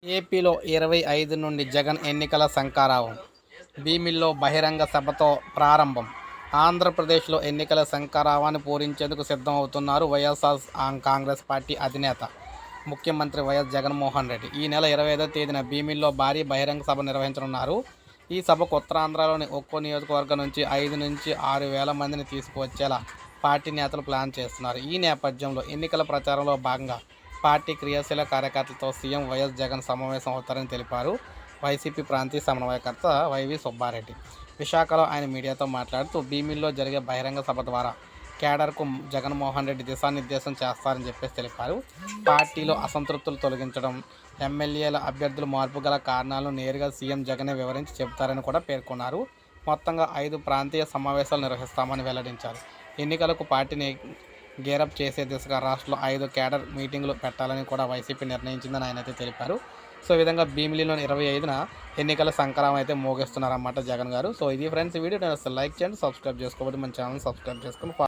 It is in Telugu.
ఏపీలో 25 నుండి జగన్ ఎన్నికల శంఖారావం. భీమిలిలో బహిరంగ సభతో ప్రారంభం. ఆంధ్రప్రదేశ్లో ఎన్నికల శంఖారావాన్ని పూరించేందుకు సిద్ధం అవుతున్నారు వైఎస్ఆర్ కాంగ్రెస్ పార్టీ అధినేత, ముఖ్యమంత్రి వైఎస్ జగన్మోహన్ రెడ్డి. ఈ నెల 25వ తేదీన భీమిలిలో భారీ బహిరంగ సభ నిర్వహించనున్నారు. ఈ సభకు ఉత్తరాంధ్రలోని ఒక్కో నియోజకవర్గం నుంచి 5 నుంచి 6 వేల మందిని తీసుకువచ్చేలా పార్టీ నేతలు ప్లాన్ చేస్తున్నారు. ఈ నేపథ్యంలో ఎన్నికల ప్రచారంలో భాగంగా పార్టీ క్రియాశీల కార్యకర్తలతో సీఎం వైఎస్ జగన్ సమావేశం అవుతారని తెలిపారు వైసీపీ ప్రాంతీయ సమన్వయకర్త వైవి సుబ్బారెడ్డి. విశాఖలో ఆయన మీడియాతో మాట్లాడుతూ, భీమిలిలో జరిగే బహిరంగ సభ ద్వారా కేడర్కు జగన్మోహన్ రెడ్డి దిశానిర్దేశం చేస్తారని తెలిపారు. పార్టీలో అసంతృప్తులు తొలగించడం, ఎమ్మెల్యేల అభ్యర్థుల మార్పు గల కారణాలను నేరుగా సీఎం జగనే వివరించి చెబుతారని కూడా పేర్కొన్నారు. మొత్తంగా 5 ప్రాంతీయ సమావేశాలు నిర్వహిస్తామని వెల్లడించారు. ఎన్నికలకు పార్టీని గేరప్ చేసే దిశగా రాష్ట్రంలో 5 కేడర్ మీటింగులు పెట్టాలని కూడా వైసీపీ నిర్ణయించిందని ఆయన తెలిపారు. సో ఈ విధంగా భీమిలిలో 25న ఎన్నికల సంక్రామం అయితే మోగిస్తున్నారన్నమాట జగన్ గారు. సో ఇది ఫ్రెండ్స్, ఈ వీడియో నేను లైక్ చేయండి, సబ్స్క్రైబ్ చేసుకోవాలి, మన ఛానల్ సబ్స్క్రైబ్ చేసుకుని